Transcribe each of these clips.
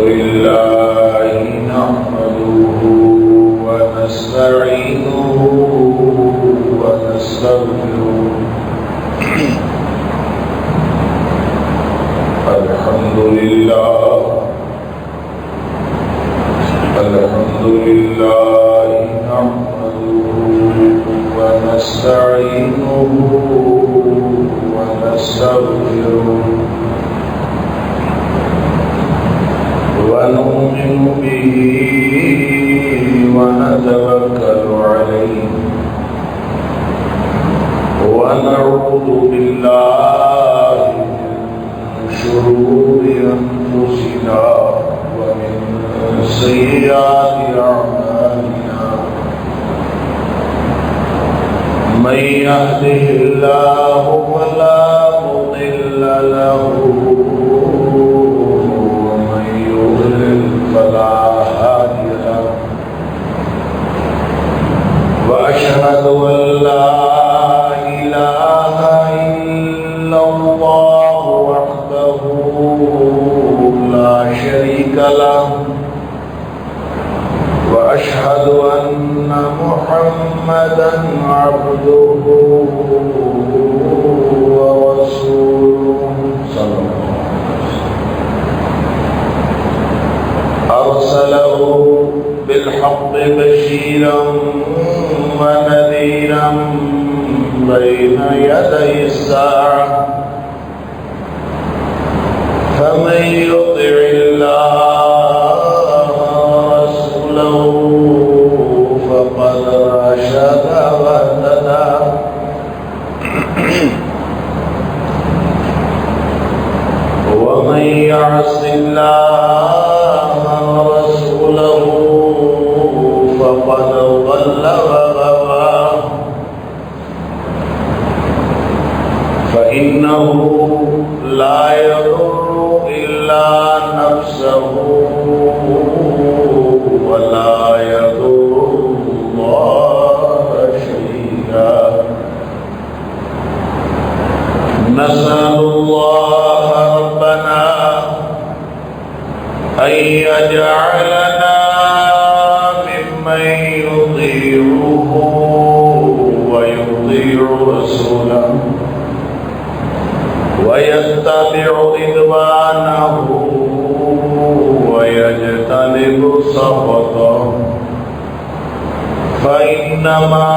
لله نحمده ونستعينه ونستغفره الحمد لله نحمده ونستعينه ونستغفره ونؤمن به ونتوكل عليه ونعوذ بالله من شرور أنفسنا ومن سيئات أعمالنا من يهده الله فلا مضل له فلا هادي له وأشهد أن لا إله إلا الله وحده لا شريك له وأشهد أن محمدا عبده ورسوله صلى الله عليه وسلم أرسله بالحق بشيرا ونذيرا بين يدي الساعة فمن يطع الله ورسوله فقد رشد واهتدى ومن يعص الله ورسوله فقد ضل وغوى فإنه لا يضر إلا نفسه ولا يضر الله شيئا نسأل الله ربنا أن يجعلنا ممن يطيعه ويطيع رسوله ويتبع رضوانه ويجتنب سخطه فإنما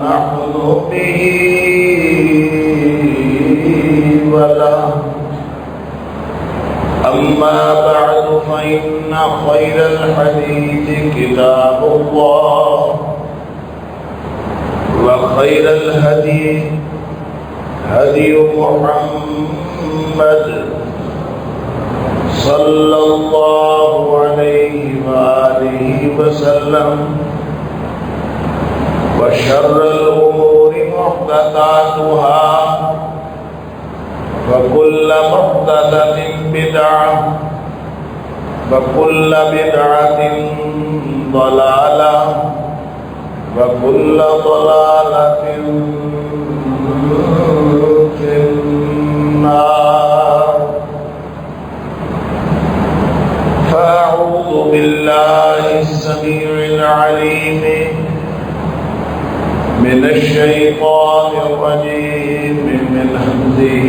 نحن به وله أما بعد فإن خير الحديث كتاب الله وخير الهدي هدي محمد صلى الله عليه وآله وسلم وشر الأمور محدثاتها وكل محدثة بدعة وكل بدعة ضلالة وكل ضلالة في النار فأعوذ بالله السميع العليم من الشيطان الرجيم من همزه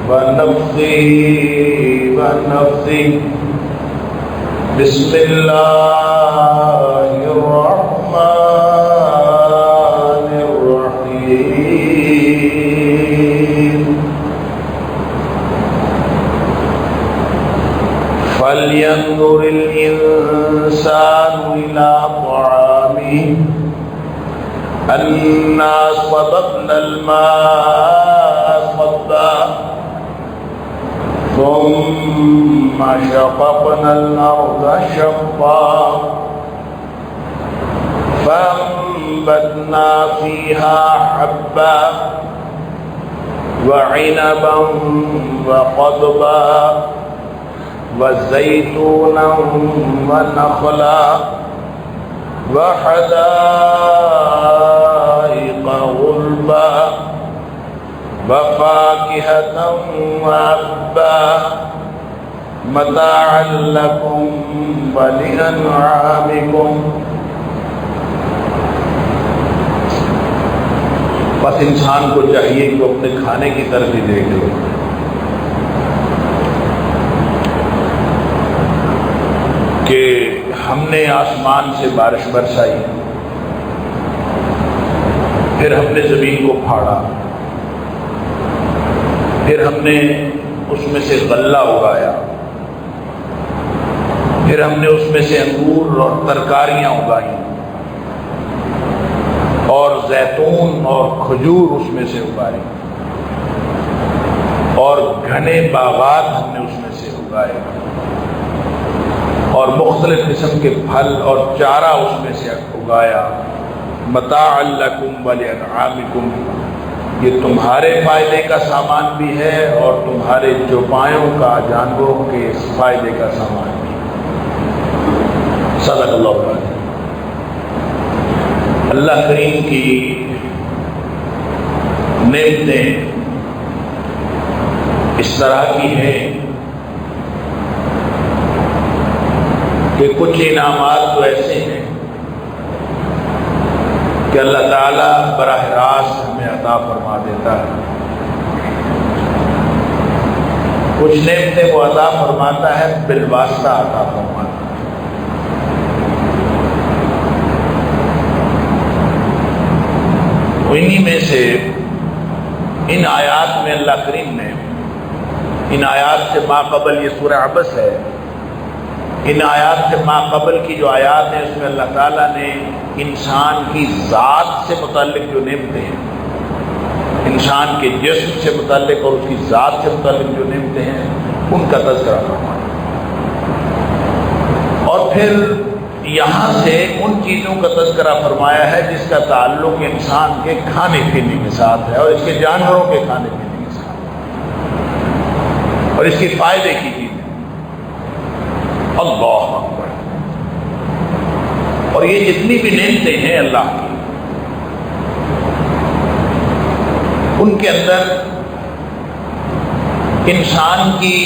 ونفخه ونفثه بسم الله الرحمن الرحيم فلينظر الإنسان إلى طعامه أنا صببنا الماء صبا ثم شققنا الأرض شقا فأنبتنا فيها حبا وعنبا وقضبا وزيتونا ونخلا وحدائق غلبا وفاكهة وأبا متاعا لکم ولانعامکم. بس انسان کو چاہیے کہ اپنے کھانے کی طرف ہی دیکھ لے. کہ ہم نے آسمان سے بارش برسائی، پھر ہم نے زمین کو پھاڑا، پھر ہم نے اس میں سے غلہ اگایا، پھر ہم نے اس میں سے انگور اور ترکاریاں اگائیں، اور زیتون اور کھجور اس میں سے اگائے، اور گھنے باغات ہم نے اس میں سے اگائے، اور مختلف قسم کے پھل اور چارہ اس میں سے اگایا. متاعا لکم ولانعامکم، یہ تمہارے فائدے کا سامان بھی ہے اور تمہارے چوپایوں کا، جانوروں کے فائدے کا سامان بھی. صدق اللہ علیہ. اللہ کریم کی نعمتیں اس طرح کی ہیں کہ کچھ انعامات تو ایسے ہیں کہ اللہ تعالیٰ براہ راست ہمیں عطا فرما دیتا ہے، کچھ نعمتیں وہ عطا فرماتا ہے بالواسطہ عطا فرماتا ہے. انہی میں سے ان آیات میں اللہ کریم نے، ان آیات سے ماقبل، یہ سورہ عبس ہے، ان آیات سے ماقبل کی جو آیات ہیں اس میں اللہ تعالیٰ نے انسان کی ذات سے متعلق جو نعمتیں ہیں، انسان کے جسم سے متعلق اور اس کی ذات سے متعلق جو نعمتیں ہیں ان کا تذکرہ فرمایا، اور پھر یہاں سے ان چیزوں کا تذکرہ فرمایا ہے جس کا تعلق انسان کے کھانے پینے کے ساتھ ہے اور اس کے جانوروں کے کھانے پینے کے ساتھ اور اس کے فائدے کی چیزیں. اللہ اکبر. اور یہ جتنی بھی نعمتیں ہیں اللہ کی، ان کے اندر انسان کی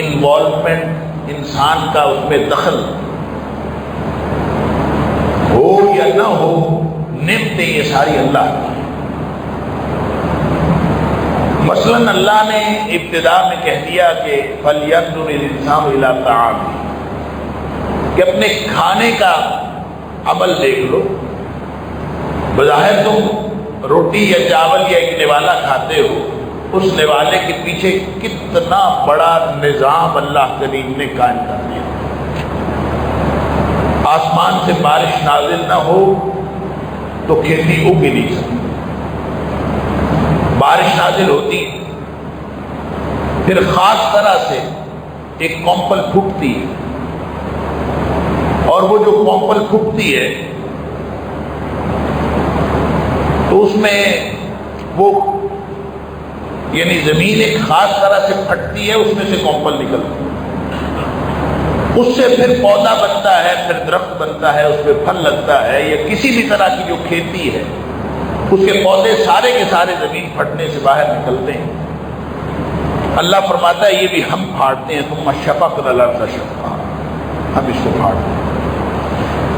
انوالومنٹ، انسان کا اس میں دخل ہو یا نہ ہو، نعمتیں یہ ساری اللہ کی. مثلا اللہ نے ابتدا میں کہہ دیا کہ فَلْيَنْظُرِ الْإِنسَانُ إِلَىٰ طَعَامِهِ، کہ اپنے کھانے کا عمل دیکھ لو. بظاہر تم روٹی یا چاول یا ایک نوالا کھاتے ہو، اس نوالے کے پیچھے کتنا بڑا نظام اللہ کریم نے قائم کر دیا. آسمان سے بارش نازل نہ ہو تو کھیتی اگ ہی نہیں سکتی. بارش نازل ہوتی، پھر خاص طرح سے ایک کونپل پھوٹتی ہے، اور وہ جو کونپل پھوٹتی ہے تو اس میں وہ یعنی زمین ایک خاص طرح سے پھٹتی ہے، اس میں سے کونپل نکلتی ہے، اس سے پھر پودا بنتا ہے، پھر درخت بنتا ہے، اس پہ پھل لگتا ہے، یا کسی بھی طرح کی جو کھیتی ہے اس کے پودے سارے کے سارے زمین پھٹنے سے باہر نکلتے ہیں. اللہ فرماتا ہے یہ بھی ہم پھاڑتے ہیں. ثم شققنا الارض شقا، ہم اس کو پھاڑتے ہیں.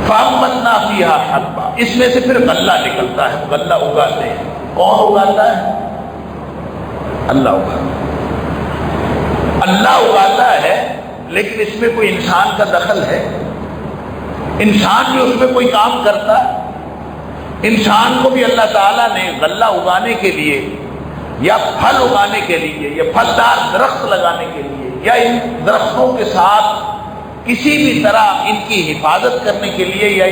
فانبتنا فیہا حبا، اس میں سے پھر غلہ نکلتا ہے، غلہ اگاتے ہیں. کون اگاتا ہے؟ اللہ اگاتا ہے. اللہ اگاتا ہے، لیکن اس میں کوئی انسان کا دخل ہے؟ انسان بھی اس میں کوئی کام کرتا ہے؟ انسان کو بھی اللہ تعالیٰ نے غلہ اگانے کے لیے یا پھل اگانے کے لیے یا پھلدار درخت لگانے کے لیے یا ان درختوں کے ساتھ کسی بھی طرح ان کی حفاظت کرنے کے لیے یا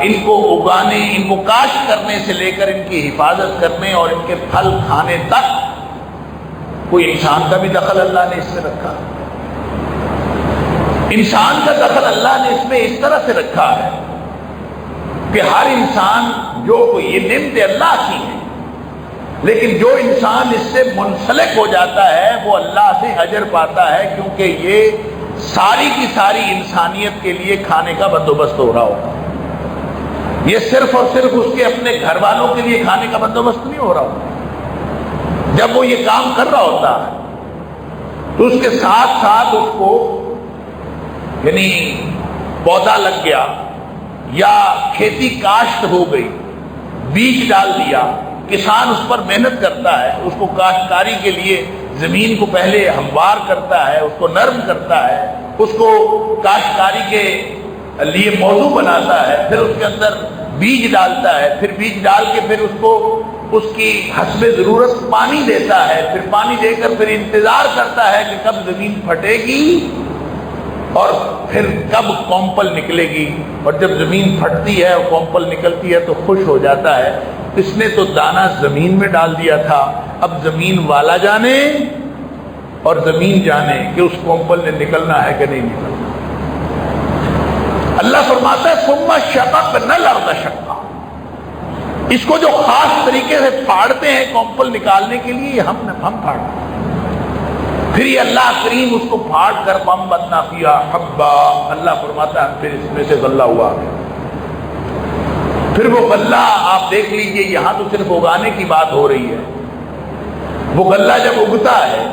ان کو اگانے، ان کو کاشت کرنے سے لے کر ان کی حفاظت کرنے اور ان کے پھل کھانے تک کوئی انسان کا بھی دخل اللہ نے اس میں رکھا. انسان کا دخل اللہ نے اس میں اس طرح سے رکھا ہے کہ ہر انسان جو یہ نعمت اللہ کی ہے، لیکن جو انسان اس سے منسلک ہو جاتا ہے وہ اللہ سے اجر پاتا ہے، کیونکہ یہ ساری کی ساری انسانیت کے لیے کھانے کا بندوبست ہو رہا ہوگا. یہ صرف اور صرف اس کے اپنے گھر والوں کے لیے کھانے کا بندوبست نہیں ہو رہا ہوگا. جب وہ یہ کام کر رہا ہوتا ہے تو اس کے ساتھ ساتھ اس کو یعنی پودا لگ گیا یا کھیتی کاشت ہو گئی، بیج ڈال دیا، کسان اس پر محنت کرتا ہے، اس کو کاشتکاری کے لیے زمین کو پہلے ہموار کرتا ہے، اس کو نرم کرتا ہے، اس کو کاشتکاری کے لیے موضوع بناتا ہے، پھر اس کے اندر بیج ڈالتا ہے، پھر بیج ڈال کے پھر اس کو اس کی حسب ضرورت پانی دیتا ہے، پھر پانی دے کر پھر انتظار کرتا ہے کہ کب زمین پھٹے گی اور پھر کب کومپل نکلے گی، اور جب زمین پھٹتی ہے اور کومپل نکلتی ہے تو خوش ہو جاتا ہے، اس نے تو دانہ زمین میں ڈال دیا تھا، اب زمین والا جانے اور زمین جانے کہ اس کومپل نے نکلنا ہے کہ نہیں نکلنا۔ اللہ فرماتا ہے ثم شققنا الارض شقا، اس کو جو خاص طریقے سے پھاڑتے ہیں کومپل نکالنے کے لیے ہم پھاڑتے ہیں، پھر یہ اللہ کریم اس کو پھاڑ کر فانبتنا فیہا حبا، اللہ فرماتا ہے پھر اس میں سے غلہ ہوا، پھر وہ غلہ آپ دیکھ لیجئے، یہاں تو صرف اگانے کی بات ہو رہی ہے، وہ غلہ جب اگتا ہے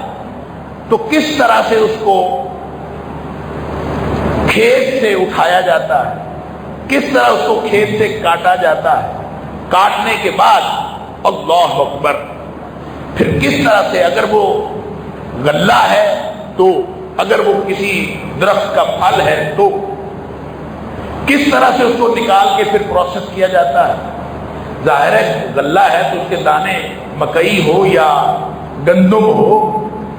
تو کس طرح سے اس کو کھیت سے اٹھایا جاتا ہے، کس طرح اس کو کھیت سے کاٹا جاتا ہے، کاٹنے کے بعد اللہ اکبر پھر کس طرح سے، اگر وہ غلہ ہے تو اگر وہ کسی درخت کا پھل ہے تو کس طرح سے اس کو نکال کے پھر پروسیس کیا جاتا ہے۔ ظاہر ہے غلہ ہے تو اس کے دانے مکئی ہو یا گندم ہو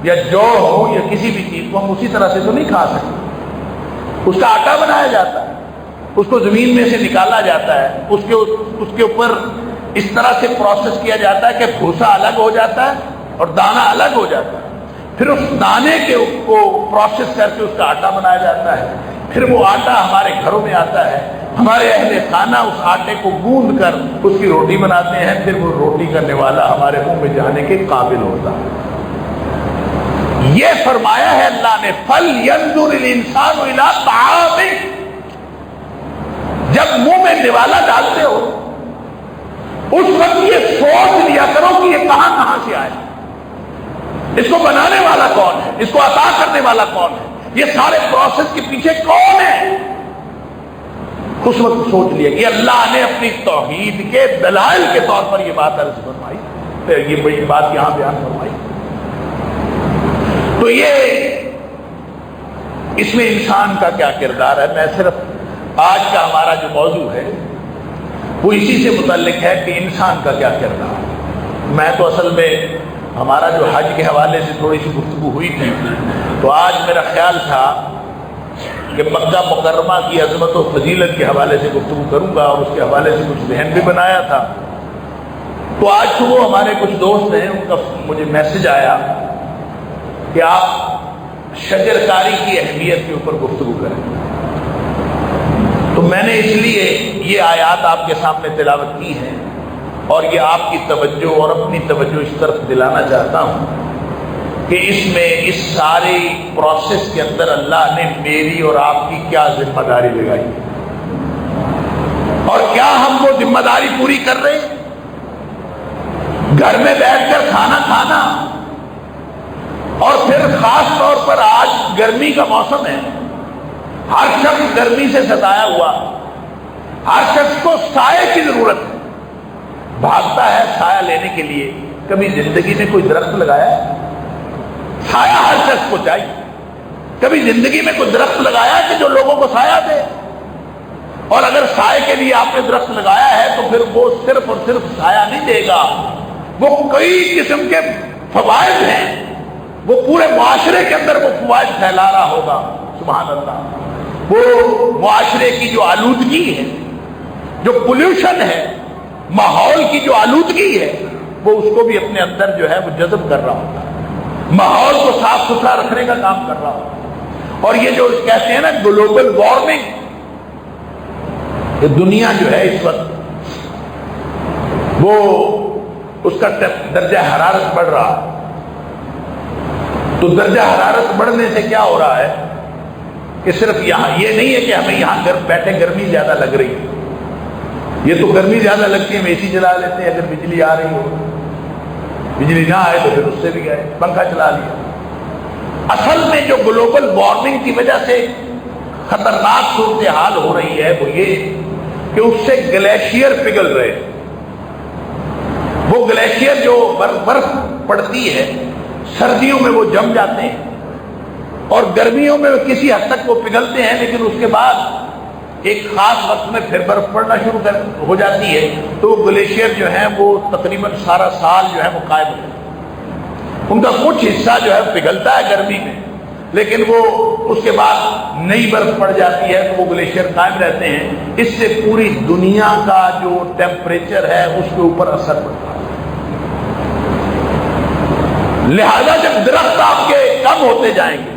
یا جو ہو یا کسی بھی چیز کو ہم اسی طرح سے تو نہیں کھا سکتے، اس کا آٹا بنایا جاتا ہے، اس کو زمین میں سے نکالا جاتا ہے، اس کے اوپر اس طرح سے پروسیس کیا جاتا ہے کہ بھوسا الگ ہو جاتا ہے اور دانہ الگ ہو جاتا ہے، پھر اس دانے کو پروسیس کر کے اس کا آٹا بنایا جاتا ہے، پھر وہ آٹا ہمارے گھروں میں آتا ہے، ہمارے اہل خانہ اس آٹے کو گوندھ کر اس کی روٹی بناتے ہیں، پھر وہ روٹی کرنے والا ہمارے منہ میں جانے کے قابل ہوتا ہے۔ یہ فرمایا ہے اللہ نے فَلْيَنْظُرِ الْإِنسَانُ إِلَىٰ طَعَامِهِ، جب منہ میں نوالا ڈالتے ہو اس وقت یہ سوچ لیا کرو کہ یہ کہاں سے آئے، اس کو بنانے والا کون ہے، اس کو عطا کرنے والا کون ہے، یہ سارے پروسیس کے پیچھے کون ہے۔ اس وقت سوچ لیا کہ اللہ نے اپنی توحید کے دلائل کے طور پر یہ بات عرض فرمائی، یہ بڑی بات یہاں بیان فرمائی۔ تو یہ اس میں انسان کا کیا کردار ہے، میں صرف آج کا ہمارا جو موضوع ہے وہ اسی سے متعلق ہے کہ انسان کا کیا کردار ہے۔ میں تو اصل میں ہمارا جو حج کے حوالے سے تھوڑی سی گفتگو ہوئی تھی، تو آج میرا خیال تھا کہ مکہ مکرمہ کی عظمت و فضیلت کے حوالے سے گفتگو کروں گا، اور اس کے حوالے سے کچھ ذہن بھی بنایا تھا۔ تو آج صبح ہمارے کچھ دوست ہیں، ان کا مجھے میسج آیا کہ آپ شجرکاری کی اہمیت کے اوپر گفتگو کریں، تو میں نے اس لیے یہ آیات آپ کے سامنے تلاوت کی ہے اور یہ آپ کی توجہ اور اپنی توجہ اس طرف دلانا چاہتا ہوں کہ اس میں اس سارے پروسیس کے اندر اللہ نے میری اور آپ کی کیا ذمہ داری لگائی ہے اور کیا ہم وہ ذمہ داری پوری کر رہے ہیں۔ گھر میں بیٹھ کر کھانا کھانا، اور پھر خاص طور پر آج گرمی کا موسم ہے، ہر شخص گرمی سے ستایا ہوا، ہر شخص کو سائے کی ضرورت ہے، بھاگتا ہے سایہ لینے کے لیے۔ کبھی زندگی میں کوئی درخت لگایا ہے؟ سایہ ہر شخص کو چاہیے۔ کبھی زندگی میں کوئی درخت لگایا ہے کہ جو لوگوں کو سایہ دے؟ اور اگر سائے کے لیے آپ نے درخت لگایا ہے تو پھر وہ صرف اور صرف سایہ نہیں دے گا، وہ کئی قسم کے فوائد ہیں، وہ پورے معاشرے کے اندر وہ فوائد پھیلا رہا ہوگا۔ سبحان اللہ، وہ معاشرے کی جو آلودگی ہے، جو پولیوشن ہے، ماحول کی جو آلودگی ہے، وہ اس کو بھی اپنے اندر جو ہے وہ جذب کر رہا ہوتا ہے، ماحول کو صاف ستھرا رکھنے کا کام کر رہا ہوتا ہے۔ اور یہ جو کہتے ہیں نا گلوبل وارمنگ، یہ دنیا جو ہے اس وقت وہ اس کا درجہ حرارت بڑھ رہا ہے، تو درجہ حرارت بڑھنے سے کیا ہو رہا ہے کہ صرف یہاں یہ نہیں ہے کہ ہمیں یہاں بیٹھے گرمی زیادہ لگ رہی ہے، یہ تو گرمی زیادہ لگتی ہے ہم اے سی چلا لیتے ہیں، اگر بجلی آ رہی ہو، بجلی نہ آئے تو پھر اس سے بھی گئے پنکھا چلا لیا۔ اصل میں جو گلوبل وارمنگ کی وجہ سے خطرناک صورتحال ہو رہی ہے وہ یہ کہ اس سے گلیشیئر پگھل رہے ہیں. وہ گلیشیئر جو برف پڑتی ہے سردیوں میں وہ جم جاتے ہیں اور گرمیوں میں کسی حد تک وہ پگھلتے ہیں، لیکن اس کے بعد ایک خاص وقت میں پھر برف پڑنا شروع ہو جاتی ہے. تو وہ گلیشیئر جو ہیں وہ تقریباً سارا سال جو ہے وہ قائم ہو جاتے ہیں. ان کا کچھ حصہ جو ہے پگھلتا ہے گرمی میں، لیکن وہ اس کے بعد نئی برف پڑ جاتی ہے تو وہ گلیشیئر قائم رہتے ہیں. اس سے پوری دنیا کا جو ٹیمپریچر ہے اس کے اوپر اثر پڑتا ہے. لہذا جب درخت آپ کے کم ہوتے جائیں گے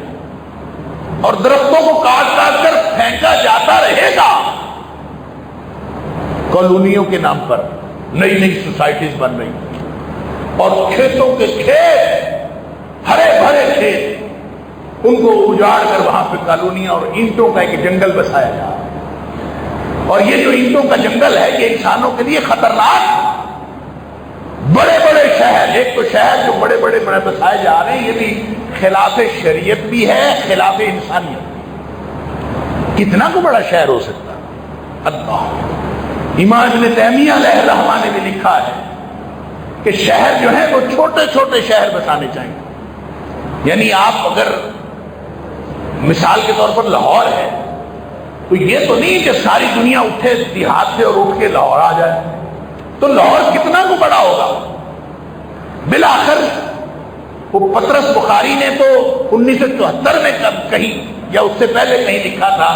اور درختوں کو کاٹ کاٹ کر پھینکا جاتا رہے گا، کالونیوں کے نام پر نئی نئی سوسائٹیز بن رہی ہیں اور کھیتوں کے کھیت، ہرے بھرے کھیت، ان کو اجاڑ کر وہاں پہ کالونیاں اور اینٹوں کا ایک جنگل بسایا جا رہا ہے. اور یہ جو اینٹوں کا جنگل ہے یہ انسانوں کے لیے خطرناک. بڑے بڑے شہر، ایک تو شہر جو بڑے بڑے بسائے جا رہے ہیں یہ بھی خلاف شریعت بھی ہے، خلاف انسانیت. کتنا کو بڑا شہر ہو سکتا ہے؟ اللہ. امام ابن تیمیہ علیہ الرحمہ نے بھی لکھا ہے کہ شہر جو ہیں وہ چھوٹے چھوٹے شہر بسانے چاہیے. یعنی آپ اگر مثال کے طور پر لاہور ہے تو یہ تو نہیں کہ ساری دنیا اٹھے دیہات سے اور اٹھ کے لاہور آ جائے. تو لاہور کتنا کو بڑا ہوگا؟ بالآخر وہ پطرس بخاری نے تو 1974 میں کہیں یا اس سے پہلے کہیں لکھا تھا،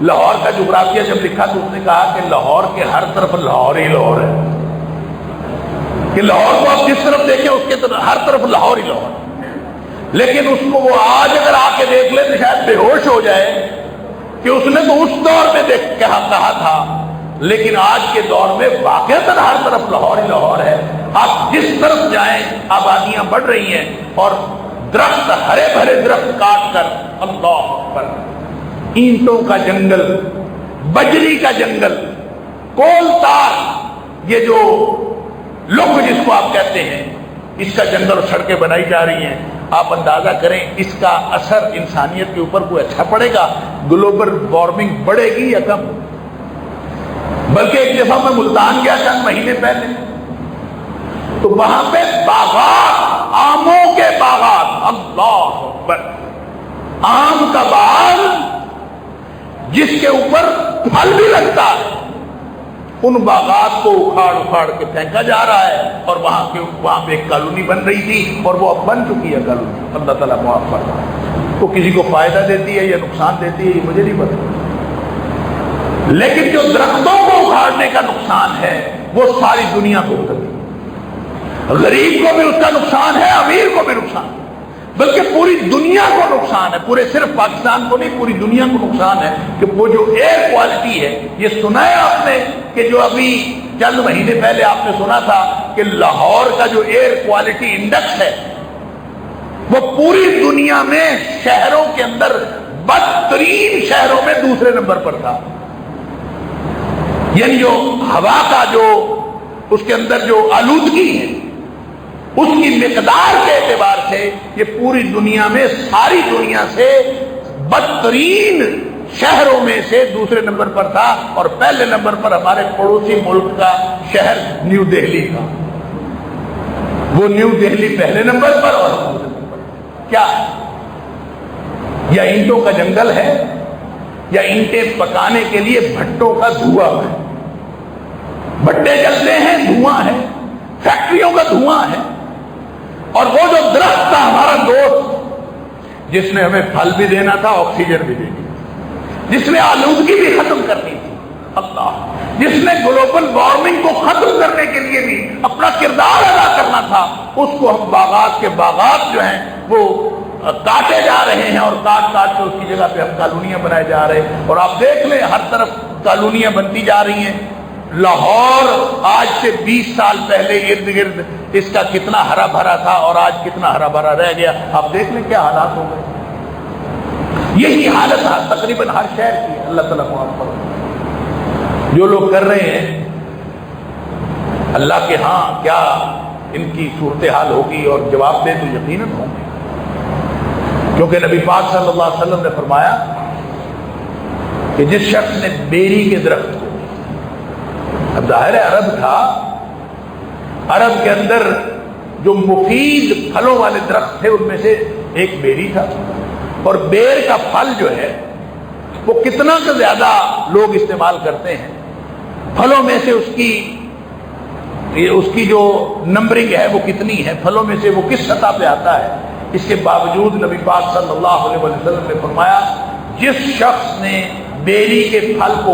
لاہور کا جغرافیہ جب لکھا تو اس نے کہا کہ لاہور کے ہر طرف لاہور ہی لاہور ہے، کہ لاہور کو آپ جس طرف دیکھیں اس کے ہر طرف لاہور ہی لاہور. لیکن اس کو وہ آج اگر آ کے دیکھ لے تو شاید بے ہوش ہو جائے کہ اس نے تو اس دور میں کہا تھا، لیکن آج کے دور میں واقعتاً ہر طرف لاہور ہی لاہور ہے. آپ جس طرف جائیں آبادیاں بڑھ رہی ہیں اور درخت، ہرے بھرے درخت کاٹ کر، اللہ اکبر، اینٹوں کا جنگل، بجری کا جنگل، کول تار، یہ جو لوگ جس کو آپ کہتے ہیں، اس کا جنگل اور سڑکیں بنائی جا رہی ہیں. آپ اندازہ کریں اس کا اثر انسانیت کے اوپر کوئی اچھا پڑے گا؟ گلوبل وارمنگ بڑھے گی یا کم؟ بلکہ ایک دفعہ میں ملتان گیا چند مہینے پہلے تو وہاں پہ باغات، آموں کے باغات، اللہ اکبر، آم کا باغ جس کے اوپر پھل بھی لگتا ہے، ان باغات کو اکھاڑ اکھاڑ کے پھینکا جا رہا ہے اور وہاں پہ ایک کالونی بن رہی تھی اور وہ اب بن چکی ہے کالونی. اللہ تعالیٰ معاف کرتا ہے. وہ کسی کو فائدہ دیتی ہے یا نقصان دیتی ہے یہ مجھے نہیں پتا، لیکن جو درختوں کو اکھاڑنے کا نقصان ہے وہ ساری دنیا کو ہوتا ہے. غریب کو بھی اس کا نقصان ہے، امیر کو بھی نقصان ہے، بلکہ پوری دنیا کو نقصان ہے. پورے صرف پاکستان کو نہیں، پوری دنیا کو نقصان ہے کہ وہ جو ایئر کوالٹی ہے، یہ سنا ہے آپ نے کہ جو ابھی چند مہینے پہلے آپ نے سنا تھا کہ لاہور کا جو ایئر کوالٹی انڈیکس ہے وہ پوری دنیا میں شہروں کے اندر بدترین شہروں میں دوسرے نمبر پر تھا. یعنی جو ہوا کا جو اس کے اندر جو آلودگی ہے اس کی مقدار کے اعتبار سے یہ پوری دنیا میں ساری دنیا سے بدترین شہروں میں سے دوسرے نمبر پر تھا اور پہلے نمبر پر ہمارے پڑوسی ملک کا شہر نیو دہلی کا. وہ نیو دہلی پہلے نمبر پر اور دوسرے نمبر پر. کیا ہے؟ یا اینٹوں کا جنگل ہے یا اینٹیں پکانے کے لیے بھٹوں کا دھواں ہے. بھٹے جلتے ہیں، دھواں ہے، فیکٹریوں کا دھواں ہے. اور وہ جو درخت تھا ہمارا دوست جس نے ہمیں پھل بھی دینا تھا، آکسیجن بھی دینی تھی، جس نے آلودگی بھی ختم کرنی تھی، اللہ، جس نے گلوبل وارمنگ کو ختم کرنے کے لیے بھی اپنا کردار ادا کرنا تھا، اس کو ہم باغات کے باغات جو ہیں وہ کاٹے جا رہے ہیں اور کاٹ کاٹ کے اس کی جگہ پہ ہم کالونیاں بنائے جا رہے ہیں. اور آپ دیکھ لیں ہر طرف کالونیاں بنتی جا رہی ہیں. لاہور آج سے 20 سال پہلے ارد گرد اس کا کتنا ہرا بھرا تھا اور آج کتنا ہرا بھرا رہ گیا. آپ دیکھ لیں کیا حالات ہو گئے. یہی حالت تقریباً ہر شہر کی ہے. اللہ تعالیٰ معاف کرے. جو لوگ کر رہے ہیں اللہ کے ہاں کیا ان کی صورتحال ہوگی اور جواب دے تو یقیناً ہوں گے. کیونکہ نبی پاک صلی اللہ علیہ وسلم نے فرمایا کہ جس شخص نے بیری کے درخت کو، اب ظاہر عرب تھا، عرب کے اندر جو مفید پھلوں والے درخت تھے ان میں سے ایک بیری تھا، اور بیر کا پھل جو ہے وہ کتنا کا زیادہ لوگ استعمال کرتے ہیں، پھلوں میں سے اس کی جو نمبرنگ ہے وہ کتنی ہے، پھلوں میں سے وہ کس سطح پہ آتا ہے، اس کے باوجود نبی پاک صلی اللہ علیہ وسلم نے فرمایا جس شخص نے بیری کے پھل کو